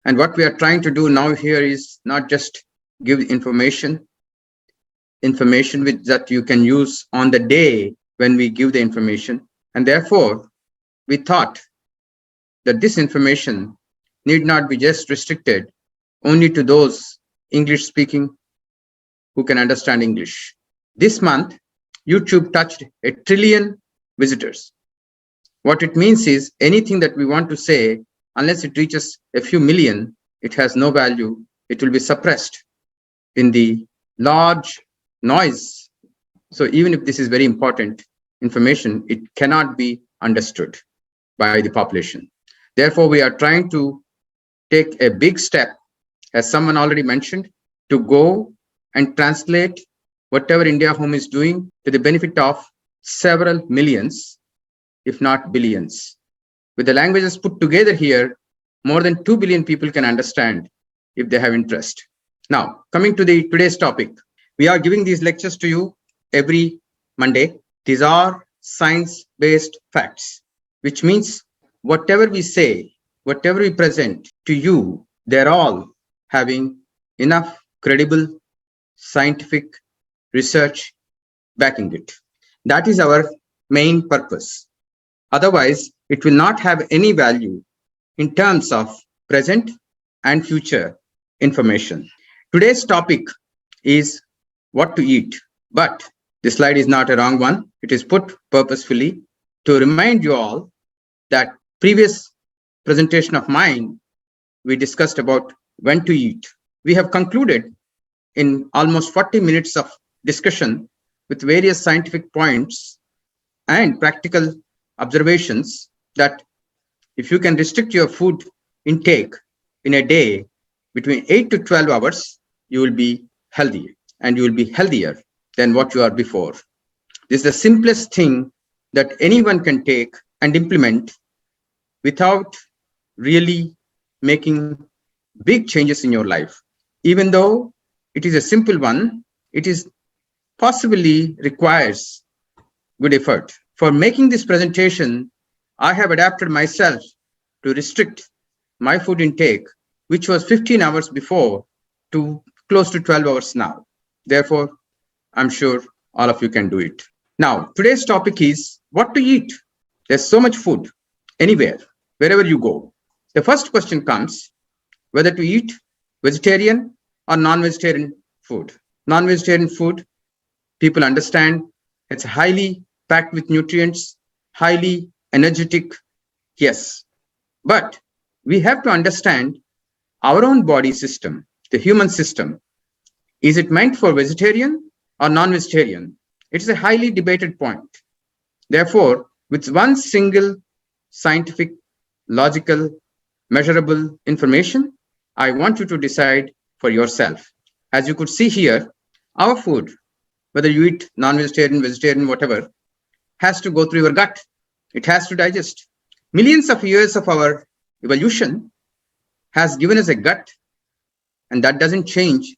And what we are trying to do now here is not just give information that you can use on the day when we give the information. And therefore, we thought that this information need not be just restricted only to those English speaking who can understand English. This month, YouTube touched 1 trillion visitors. What it means is anything that we want to say, unless it reaches a few million, it has no value. It will be suppressed in the large noise. So even if this is very important information, it cannot be understood by the population. Therefore, we are trying to take a big step, as someone already mentioned, to go and translate whatever India Home is doing to the benefit of several millions, if not billions. With the languages put together here, more than 2 billion people can understand if they have interest. Now, coming to today's topic, we are giving these lectures to you every Monday. These are science-based facts, which means whatever we say, whatever we present to you, they're all having enough credible scientific research backing it. That is our main purpose. Otherwise, it will not have any value in terms of present and future information. Today's topic is what to eat, but the slide is not a wrong one. It is put purposefully to remind you all that previous presentation of mine, we discussed about when to eat. We have concluded in almost 40 minutes of discussion with various scientific points and practical observations that if you can restrict your food intake in a day between 8 to 12 hours, you will be healthy and you will be healthier than what you are before. This is the simplest thing that anyone can take and implement without really making big changes in your life. Even though it is a simple one, it is possibly requires good effort. For making this presentation, I have adapted myself to restrict my food intake, which was 15 hours before, to close to 12 hours now. Therefore, I'm sure all of you can do it. Now, today's topic is what to eat. There's so much food anywhere, wherever you go. The first question comes whether to eat vegetarian or non-vegetarian food. Non-vegetarian food, people understand it's highly packed with nutrients, highly energetic, yes. But we have to understand our own body system, the human system. Is it meant for vegetarian or non-vegetarian? It is a highly debated point. Therefore, with one single scientific, logical, measurable information, I want you to decide for yourself. As you could see here, our food, whether you eat non-vegetarian, vegetarian, whatever, has to go through your gut. It has to digest. Millions of years of our evolution has given us a gut, and that doesn't change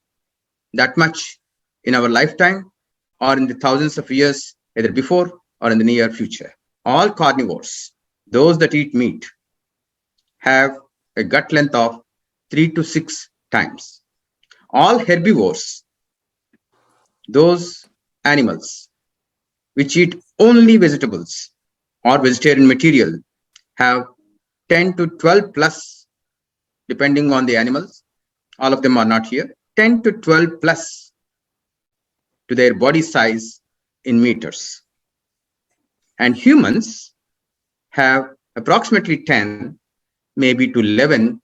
that much in our lifetime or in the thousands of years, either before or in the near future. All carnivores, those that eat meat, have a gut length of 3 to 6 times. All herbivores, those animals which eat only vegetables or vegetarian material, have 10 to 12 plus, depending on the animals. All of them are not here. 10 to 12 plus to their body size in meters. And humans have approximately 10, maybe to 11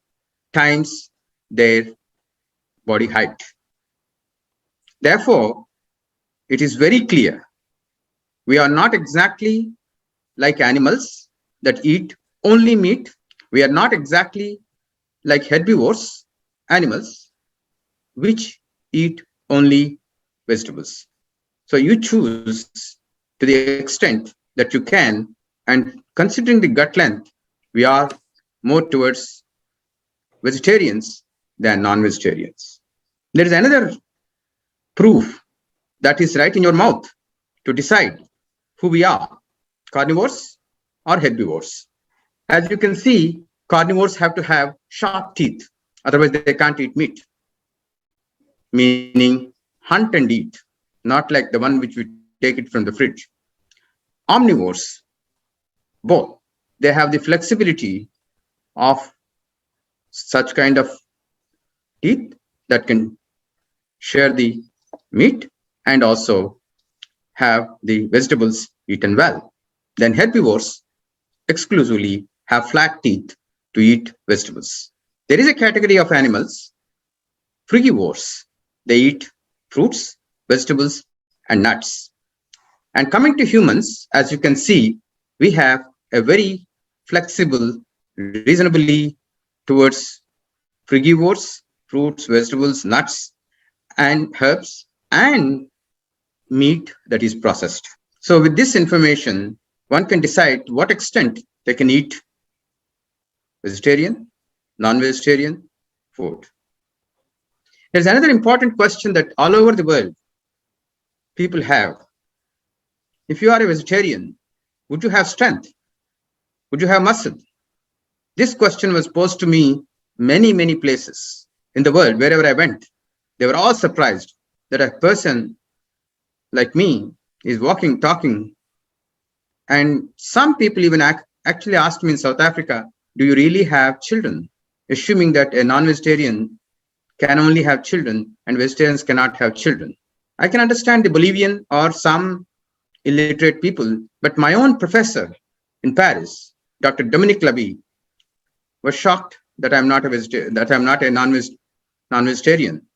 times their body height. Therefore, it is very clear we are not exactly like animals that eat only meat. We are not exactly like herbivores, animals, which eat only vegetables. So you choose to the extent that you can, and considering the gut length, we are more towards vegetarians than non-vegetarians. There is another proof that is right in your mouth to decide who we are, carnivores or herbivores. As you can see, carnivores have to have sharp teeth. Otherwise, they can't eat meat, meaning hunt and eat, not like the one which we take it from the fridge. Omnivores, both, they have the flexibility of such kind of teeth that can share the meat and also have the vegetables eaten well. Then herbivores exclusively have flat teeth to eat vegetables. There is a category of animals, frugivores. They eat fruits, vegetables, and nuts. And coming to humans, as you can see, we have a very flexible, reasonably towards frugivores, fruits, vegetables, nuts, and herbs, and meat that is processed. So with this information, one can decide to what extent they can eat vegetarian, non-vegetarian food. There's another important question that all over the world people have. If you are a vegetarian, would you have strength? Would you have muscle? This question was posed to me many places in the world, wherever I went. They were all surprised that a person like me is walking, talking. And some people even actually asked me in South Africa, do you really have children? Assuming that a non-vegetarian can only have children and vegetarians cannot have children. I can understand the Bolivian or some illiterate people, but my own professor in Paris, Dr. Dominique Laby, was shocked that I'm not a non-vegetarian.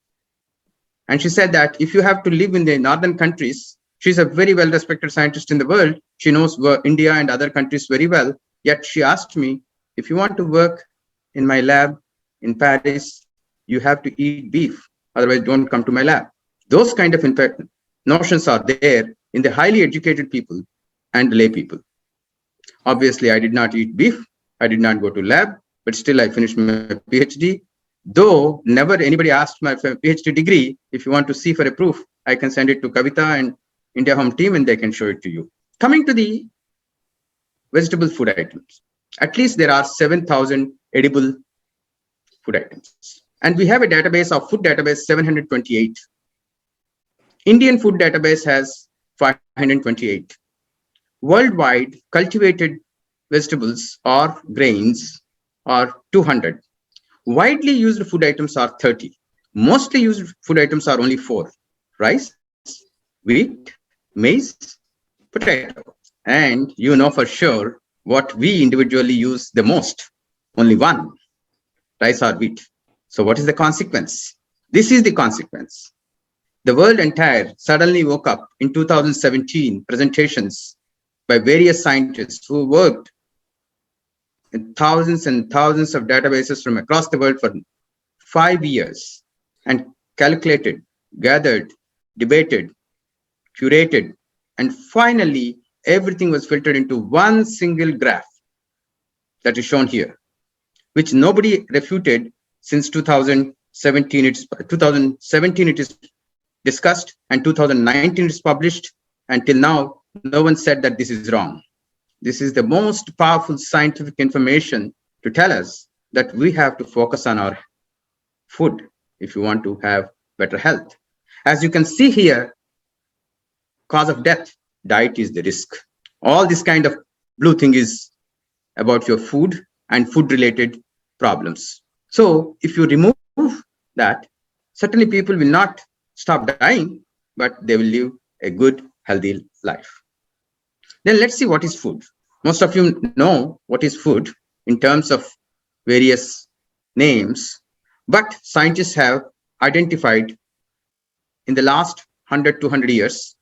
And she said that if you have to live in the northern countries, she's a very well-respected scientist in the world. She knows India and other countries very well. Yet she asked me, if you want to work in my lab in Paris, you have to eat beef. Otherwise, don't come to my lab. Those kind of notions are there in the highly educated people and the lay people. Obviously, I did not eat beef. I did not go to lab, but still I finished my PhD. Though never anybody asked my PhD degree. If you want to see for a proof, I can send it to Kavita and India Home team and they can show it to you. Coming to the vegetable food items, at least there are 7,000 edible food items. And we have a database of food database 728. Indian food database has 528. Worldwide, cultivated vegetables or grains are 200. Widely used food items are 30. Mostly used food items are only 4. Rice, wheat, maize, potato. And you know for sure what we individually use the most. Only one, rice or wheat. So what is the consequence? This is the consequence. The world entire suddenly woke up in 2017 presentations by various scientists who worked in thousands and thousands of databases from across the world for 5 years and calculated, gathered, debated, curated, and finally everything was filtered into one single graph that is shown here, which nobody refuted since 2017. It is discussed and 2019 it is published. Until now, no one said that this is wrong. This is the most powerful scientific information to tell us that we have to focus on our food if you want to have better health. As you can see here, cause of death, diet is the risk. All this kind of blue thing is about your food and food related problems. So if you remove that, certainly people will not stop dying, but they will live a good, healthy life. Then let's see what is food. Most of you know what is food in terms of various names, but scientists have identified in the last 100, 200 years,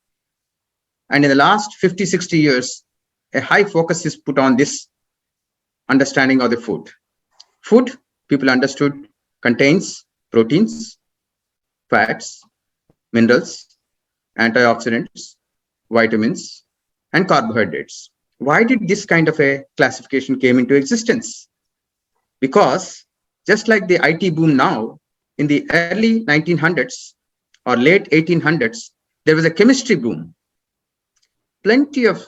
and in the last 50, 60 years, a high focus is put on this understanding of the food. Food, people understood, contains proteins, fats, minerals, antioxidants, vitamins, and carbohydrates. Why did this kind of a classification came into existence? Because just like the IT boom now, in the early 1900s or late 1800s, there was a chemistry boom. Plenty of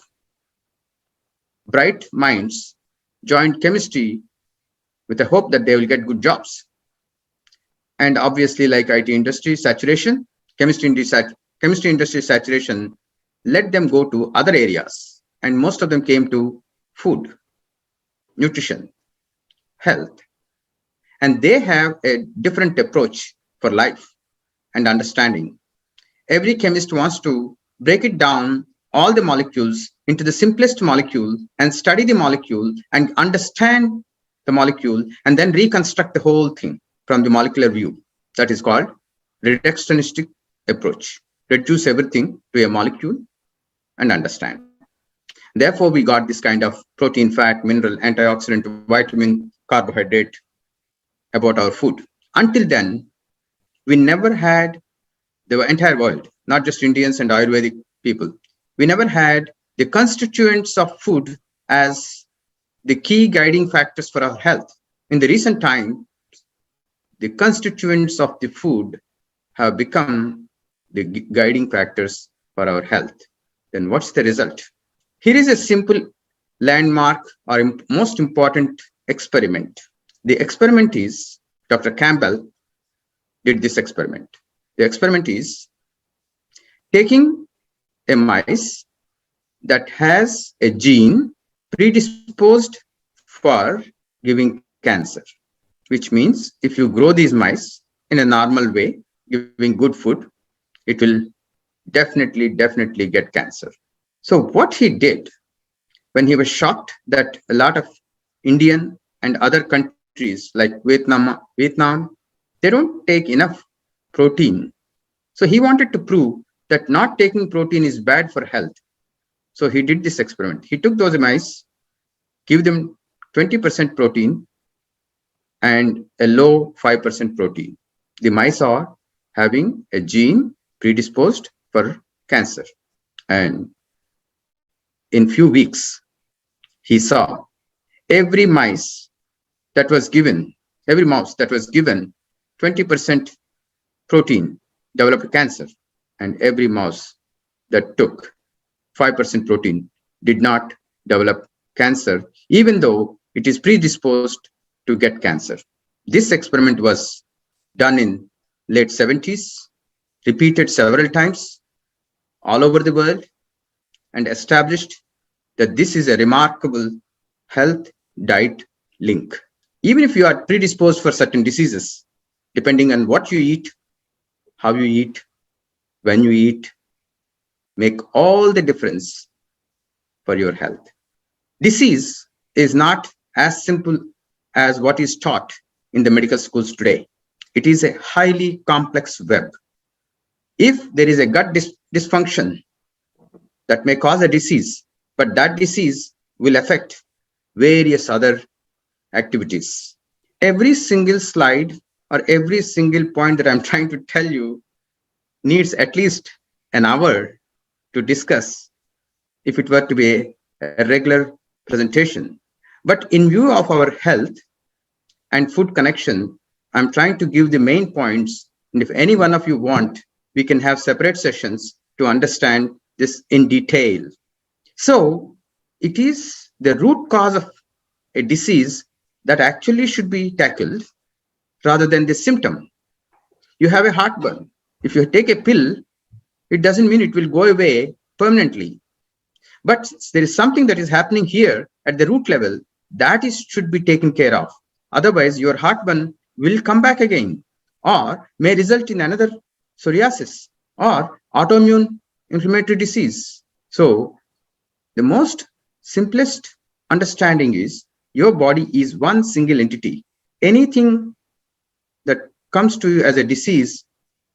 bright minds joined chemistry with the hope that they will get good jobs. And obviously, like IT industry saturation, chemistry industry saturation let them go to other areas. And most of them came to food, nutrition, health. And they have a different approach for life and understanding. Every chemist wants to break it down, all the molecules, into the simplest molecule and study the molecule and understand the molecule and then reconstruct the whole thing from the molecular view. That is called reductionistic approach. Reduce everything to a molecule and understand. Therefore, we got this kind of protein, fat, mineral, antioxidant, vitamin, carbohydrate about our food. Until then, we never had the entire world, not just Indians and Ayurvedic people. We never had the constituents of food as the key guiding factors for our health. In the recent time, the constituents of the food have become the guiding factors for our health. Then what's the result? Here is a simple landmark or most important experiment. The experiment is, Dr. Campbell did this experiment. The experiment is taking a mice that has a gene predisposed for giving cancer, which means if you grow these mice in a normal way, giving good food, it will definitely get cancer. So what he did when he was shocked that a lot of Indian and other countries like Vietnam, they don't take enough protein. So he wanted to prove that not taking protein is bad for health. So he did this experiment. He took those mice, give them 20% protein and a low 5% protein. The mice are having a gene predisposed for cancer. And in few weeks, he saw every mouse that was given 20% protein developed cancer, and every mouse that took 5% protein did not develop cancer, even though it is predisposed to get cancer. This experiment was done in late 70s, repeated several times all over the world, and established that this is a remarkable health diet link. Even if you are predisposed for certain diseases, depending on what you eat, how you eat, when you eat, make all the difference for your health. Disease is not as simple as what is taught in the medical schools today. It is a highly complex web. If there is a gut dysfunction, that may cause a disease, but that disease will affect various other activities. Every single slide or every single point that I'm trying to tell you needs at least an hour to discuss if it were to be a regular presentation. But in view of our health and food connection, I'm trying to give the main points. And if any one of you want, we can have separate sessions to understand this in detail. So it is the root cause of a disease that actually should be tackled rather than the symptom. You have a heartburn. If you take a pill, it doesn't mean it will go away permanently. But there is something that is happening here at the root level that should be taken care of. Otherwise, your heartburn will come back again or may result in another psoriasis or autoimmune inflammatory disease. So the most simplest understanding is your body is one single entity. Anything that comes to you as a disease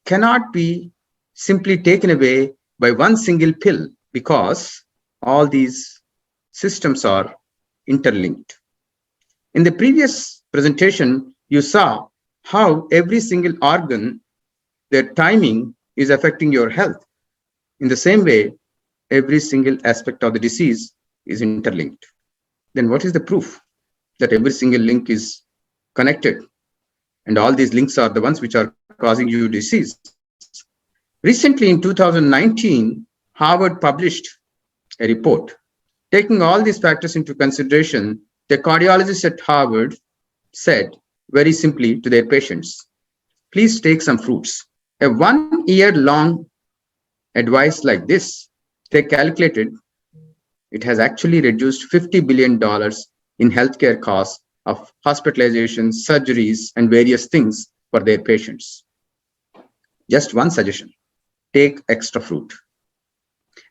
cannot be simply taken away by one single pill because all these systems are interlinked. In the previous presentation, you saw how every single organ, their timing is affecting your health. In the same way, every single aspect of the disease is interlinked. Then what is the proof that every single link is connected? And all these links are the ones which are causing you disease. Recently in 2019, Harvard published a report. Taking all these factors into consideration, the cardiologist at Harvard said very simply to their patients, please take some fruits. A 1 year long advice like this, they calculated it has actually reduced $50 billion in healthcare costs of hospitalizations, surgeries, and various things for their patients. Just one suggestion: take extra fruit.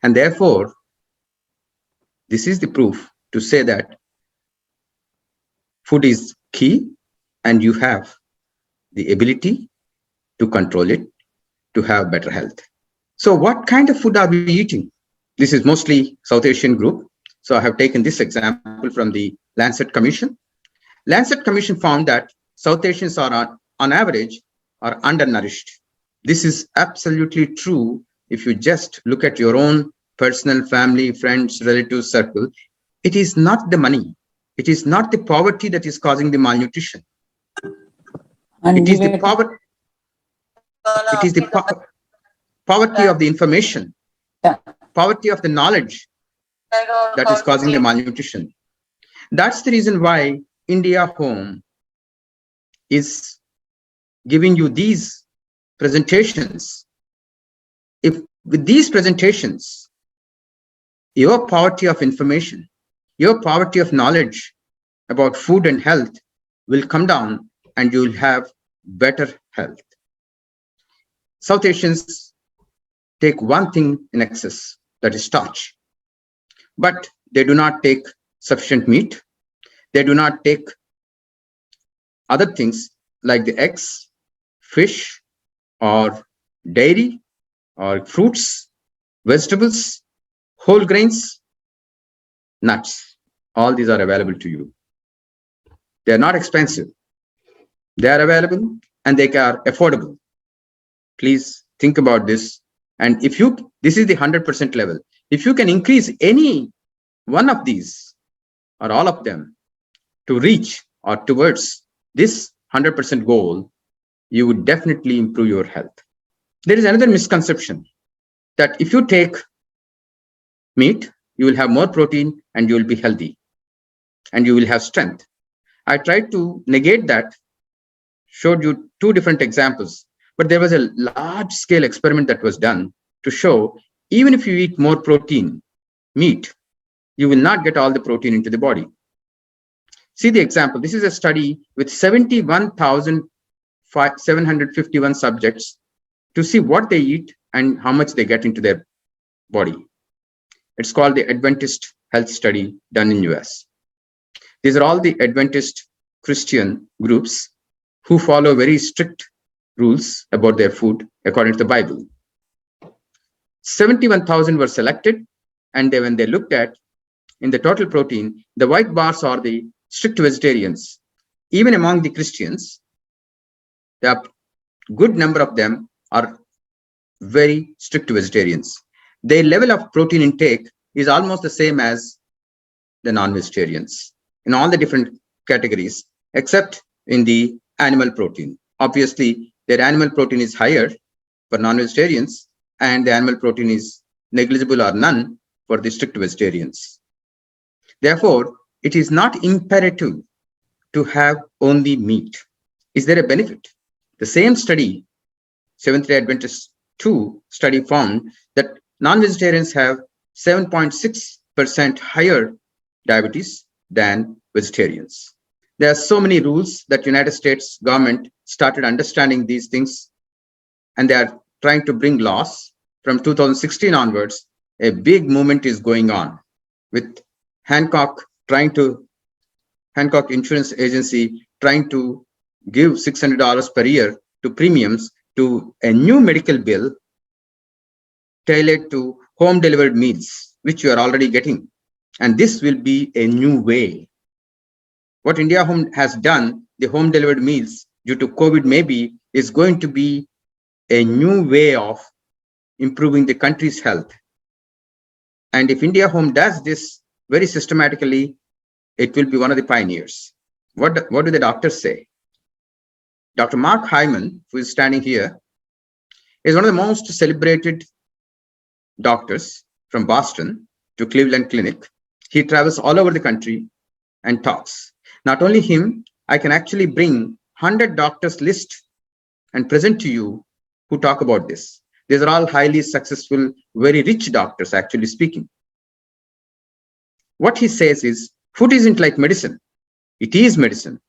And therefore, this is the proof to say that food is key and you have the ability to control it to have better health. So what kind of food are we eating? This is mostly South Asian group. So I have taken this example from the Lancet Commission. Lancet Commission found that South Asians are on average are undernourished. This is absolutely true if you just look at your own personal family, friends, relatives circle. It is not the money. It is not the poverty that is causing the malnutrition. It is the poverty. It is the poverty of the information, poverty of the knowledge that is causing the malnutrition. That's the reason why India Home is giving you these presentations. If with these presentations, your poverty of information, your poverty of knowledge about food and health will come down and you will have better health. South Asians take one thing in excess, that is starch. But they do not take sufficient meat. They do not take other things like the eggs, fish, or dairy, or fruits, vegetables, whole grains, nuts. All these are available to you. They are not expensive. They are available and they are affordable. Please think about this. And if you, this is the 100% level. If you can increase any one of these or all of them to reach or towards this 100% goal, you would definitely improve your health. There is another misconception that if you take meat, you will have more protein and you will be healthy and you will have strength. I tried to negate that, showed you two different examples, but there was a large scale experiment that was done to show even if you eat more protein, meat, you will not get all the protein into the body. See the example. This is a study with 71,751 subjects to see what they eat and how much they get into their body. It's called the Adventist Health Study done in US. These are all the Adventist Christian groups who follow very strict rules about their food according to the Bible. 71,000 were selected, and when they looked at in the total protein, the white bars are the strict vegetarians. Even among the Christians, the good number of them are very strict vegetarians. Their level of protein intake is almost the same as the non-vegetarians in all the different categories, except in the animal protein. Obviously, their animal protein is higher for non-vegetarians, and the animal protein is negligible or none for the strict vegetarians. Therefore, it is not imperative to have only meat. Is there a benefit? The same study, Seventh-day Adventist 2 study, found that non-vegetarians have 7.6% higher diabetes than vegetarians. There are so many rules that United States government started understanding these things, and they are trying to bring laws. From 2016 onwards, a big movement is going on with Hancock Insurance Agency trying to give $600 per year to premiums to a new medical bill tailored to home delivered meals, which you are already getting. And this will be a new way. What India Home has done, the home delivered meals due to COVID maybe, is going to be a new way of improving the country's health. And if India Home does this very systematically, it will be one of the pioneers. What do the doctors say? Dr. Mark Hyman, who is standing here, is one of the most celebrated doctors from Boston to Cleveland Clinic. He travels all over the country and talks. Not only him, I can actually bring 100 doctors list and present to you who talk about this. These are all highly successful, very rich doctors, actually speaking. What he says is, food isn't like medicine. It is medicine,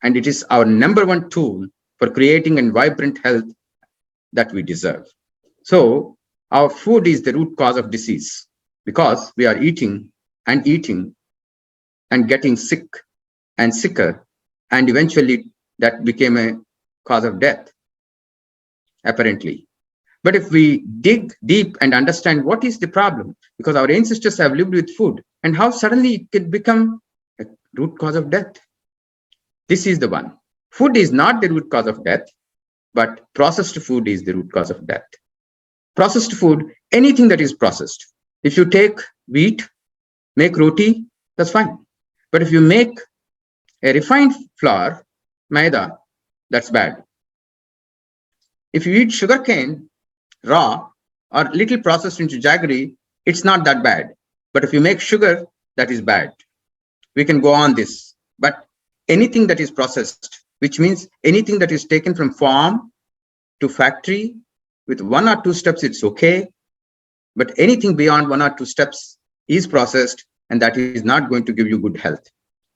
and it is our number one tool for creating a vibrant health that we deserve. So, our food is the root cause of disease because we are eating and getting sick and sicker, and eventually that became a cause of death, apparently. But if we dig deep and understand what is the problem, because our ancestors have lived with food, and how suddenly it can become a root cause of death, this is the one. Food is not the root cause of death, but processed food is the root cause of death. Processed food, anything that is processed. If you take wheat, make roti, that's fine. But if you make a refined flour, maida, that's bad. If you eat sugarcane raw or little processed into jaggery, it's not that bad. But if you make sugar, that is bad. We can go on this. But anything that is processed, which means anything that is taken from farm to factory, with 1 or 2 steps, it's okay. But anything beyond 1 or 2 steps is processed, and that is not going to give you good health.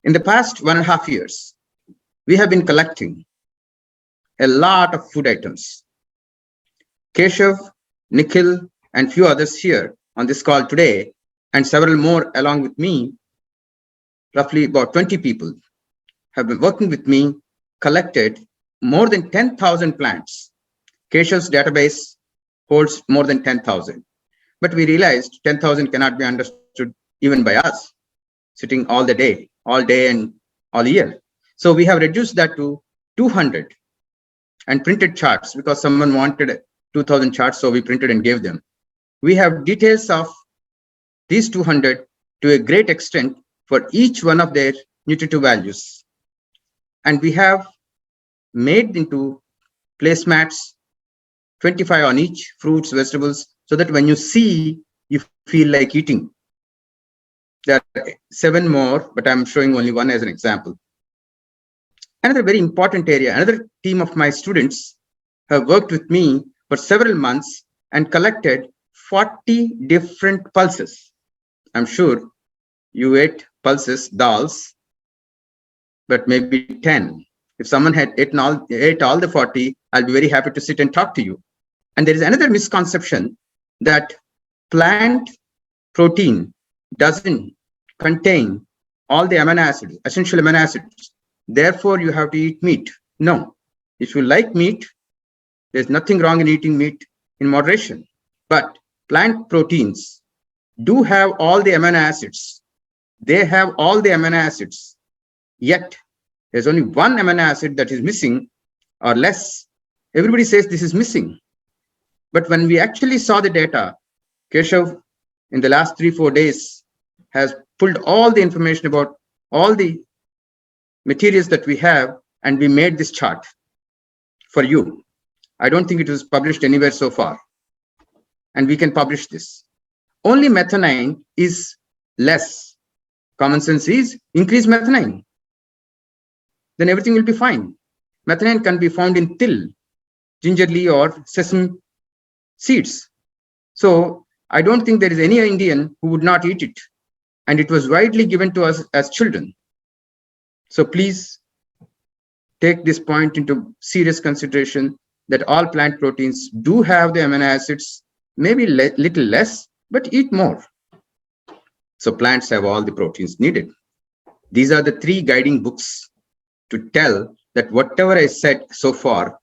In the past 1.5 years, we have been collecting a lot of food items. Keshav, Nikhil, and few others here on this call today, and several more along with me, roughly about 20 people, have been working with me, collected more than 10,000 plants. Keshav's database holds more than 10,000. But we realized 10,000 cannot be understood even by us, sitting all day and all year. So we have reduced that to 200 and printed charts because someone wanted 2,000 charts, so we printed and gave them. We have details of these 200 to a great extent for each one of their nutritive values. And we have made into placemats, 25 on each, fruits, vegetables, so that when you see, you feel like eating. There are 7 more, but I'm showing only one as an example. Another very important area, another team of my students have worked with me for several months and collected 40 different pulses. I'm sure you ate pulses, dals, but maybe 10. If someone had ate all the 40, I'll be very happy to sit and talk to you. And there is another misconception that plant protein doesn't contain all the amino acids, essential amino acids. Therefore, you have to eat meat. No. If you like meat, there's nothing wrong in eating meat in moderation. But plant proteins do have all the amino acids. They have all the amino acids. Yet, there's only one amino acid that is missing or less. Everybody says this is missing. But when we actually saw the data, Keshav, in the last 3-4 days, has pulled all the information about all the materials that we have, and we made this chart for you. I don't think it was published anywhere so far. And we can publish this. Only methionine is less. Common sense is increase methionine. Then everything will be fine. Methionine can be found in till, gingerly, or sesame seeds. So I don't think there is any Indian who would not eat it. And it was widely given to us as children. So please take this point into serious consideration that all plant proteins do have the amino acids, maybe little less, but eat more. So plants have all the proteins needed. These are the 3 guiding books to tell that whatever I said so far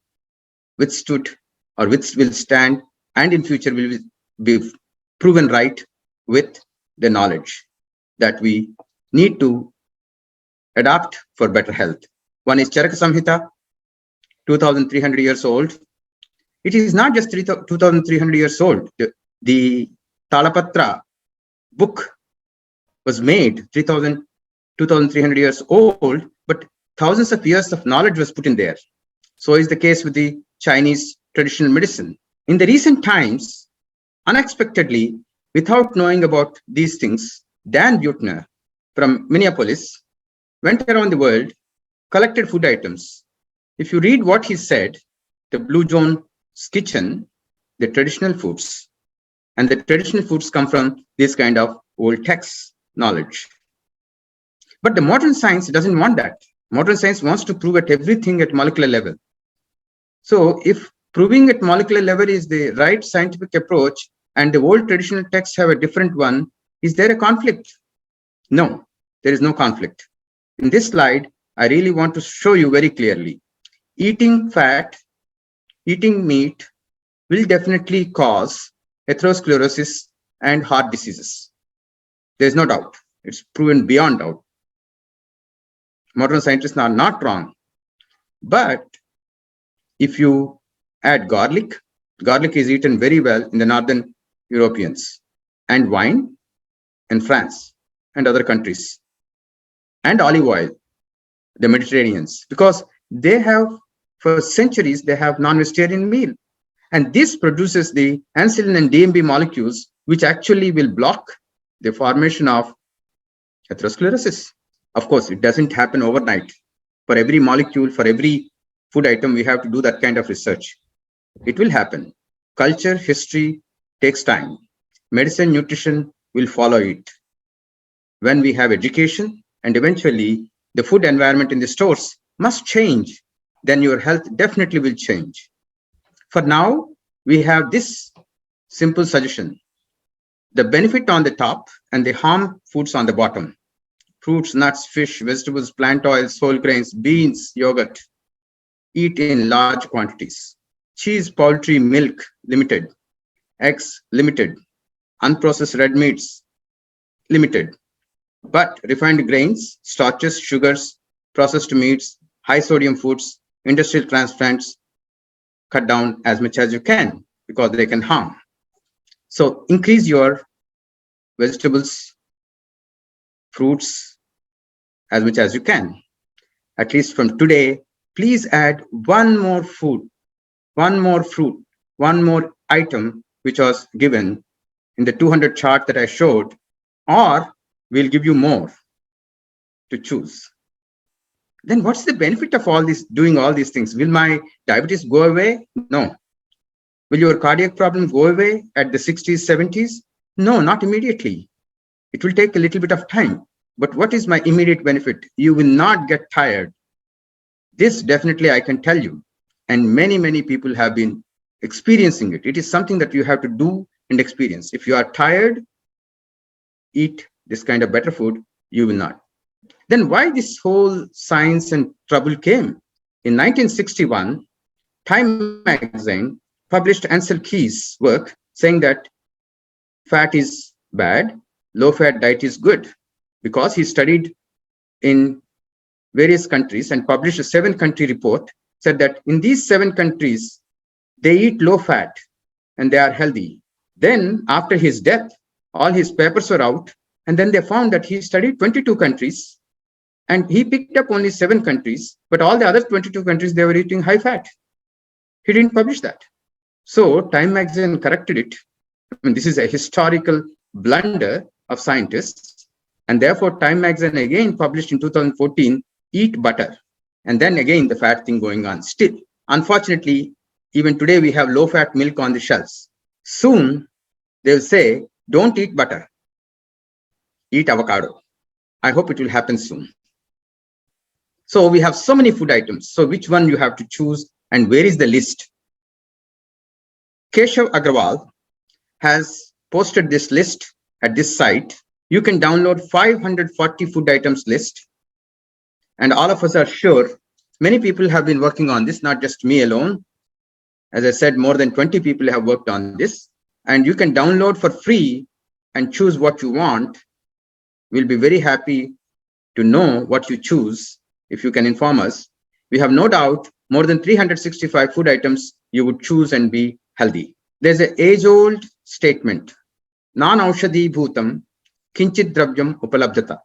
withstood or will stand and in future will be proven right with the knowledge that we need to adopt for better health. One is Charaka Samhita, 2,300 years old. It is not just 2,300 years old. The Talapatra book was made 2,300 years old, but thousands of years of knowledge was put in there. So is the case with the Chinese traditional medicine. In the recent times, unexpectedly, without knowing about these things, Dan Buettner from Minneapolis went around the world, collected food items. If you read what he said, the Blue Zone's kitchen, the traditional foods. And the traditional foods come from this kind of old text knowledge. But the modern science doesn't want that. Modern science wants to prove at everything at molecular level. So if proving at molecular level is the right scientific approach and the old traditional texts have a different one, is there a conflict? No, there is no conflict. In this slide, I really want to show you very clearly. Eating fat, eating meat will definitely cause atherosclerosis and heart diseases. There's no doubt. It's proven beyond doubt. Modern scientists are not wrong. But if you add garlic is eaten very well in the northern Europeans, and wine in France and other countries, and olive oil, the Mediterraneans, because they have, for centuries, they have non-vegetarian meal. And this produces the insulin and DMB molecules, which actually will block the formation of atherosclerosis. Of course, it doesn't happen overnight. For every molecule, for every food item, we have to do that kind of research. It will happen. Culture, history takes time. Medicine, nutrition will follow it. When we have education and eventually the food environment in the stores must change, then your health definitely will change. For now, we have this simple suggestion. The benefit on the top and the harm foods on the bottom. Fruits, nuts, fish, vegetables, plant oils, whole grains, beans, yogurt. Eat in large quantities. Cheese, poultry, milk, limited. Eggs, limited. Unprocessed red meats, limited. But refined grains, starches, sugars, processed meats, high sodium foods, industrial transplants, cut down as much as you can because they can harm. So increase your vegetables, fruits as much as you can. At least from today, please add one more food, one more fruit, one more item which was given in the 200 chart that I showed, or we'll give you more to choose. Then what's the benefit of all this, doing all these things? Will my diabetes go away? No. Will your cardiac problem go away at the 60s, 70s? No, not immediately. It will take a little bit of time. But what is my immediate benefit? You will not get tired. This definitely I can tell you. And many, many people have been experiencing it. It is something that you have to do and experience. If you are tired, eat this kind of better food, you will not. Then why this whole science and trouble came? In 1961, Time magazine published Ansel Keys' work saying that fat is bad, low-fat diet is good, because he studied in various countries and published a 7-country report, said that in these 7 countries, they eat low-fat and they are healthy. Then after his death, all his papers were out, and then they found that he studied 22 countries and he picked up only 7 countries, but all the other 22 countries, they were eating high fat. He didn't publish that. So Time magazine corrected it. I mean, this is a historical blunder of scientists. And therefore, Time magazine again published in 2014, eat butter. And then again, the fat thing going on. Still, unfortunately, even today, we have low-fat milk on the shelves. Soon, they'll say, don't eat butter. Eat avocado. I hope it will happen soon. So we have so many food items. So which one you have to choose and where is the list? Keshav Agrawal has posted this list at this site. You can download 540 food items list. And all of us are sure many people have been working on this, not just me alone. As I said, more than 20 people have worked on this. And you can download for free and choose what you want. We'll be very happy to know what you choose if you can inform us. We have no doubt more than 365 food items you would choose and be healthy. There's an age-old statement, non-aushadhi bhutam kinchit dravyam upalabdhata.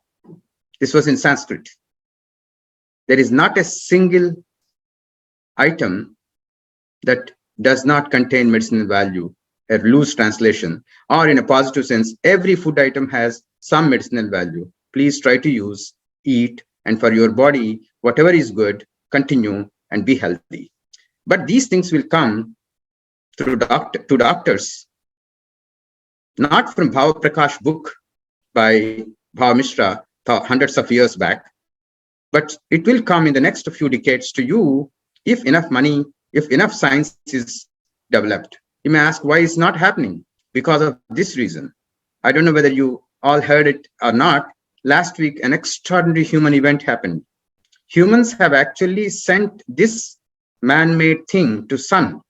This was in Sanskrit. There is not a single item that does not contain medicinal value, a loose translation, or in a positive sense, every food item has some medicinal value. Please try to use, eat, and for your body, whatever is good, continue and be healthy. But these things will come through to doctors, not from Bhava Prakash book by Bhava Mishra hundreds of years back, but it will come in the next few decades to you if enough money, if enough science is developed. You may ask why it's not happening? Because of this reason. I don't know whether you all heard it or not. Last week, an extraordinary human event happened. Humans have actually sent this man-made thing to sun.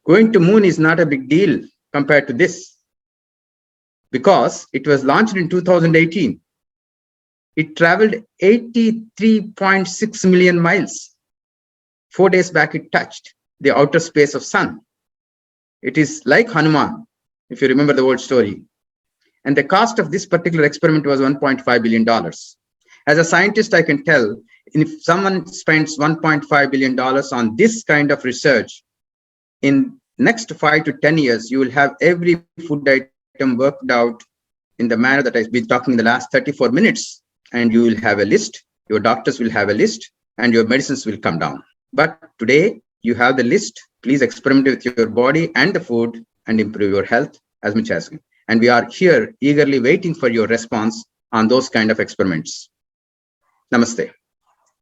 Going to moon is not a big deal compared to this, because it was launched in 2018. It traveled 83.6 million miles. 4 days back, it touched the outer space of sun. It is like Hanuman, if you remember the old story. And the cost of this particular experiment was $1.5 billion. As a scientist, I can tell if someone spends $1.5 billion on this kind of research, in next 5 to 10 years, you will have every food item worked out in the manner that I've been talking in the last 34 minutes. And you will have a list, your doctors will have a list, and your medicines will come down. But today, you have the list. Please experiment with your body and the food and improve your health as much as you. And we are here eagerly waiting for your response on those kind of experiments. Namaste.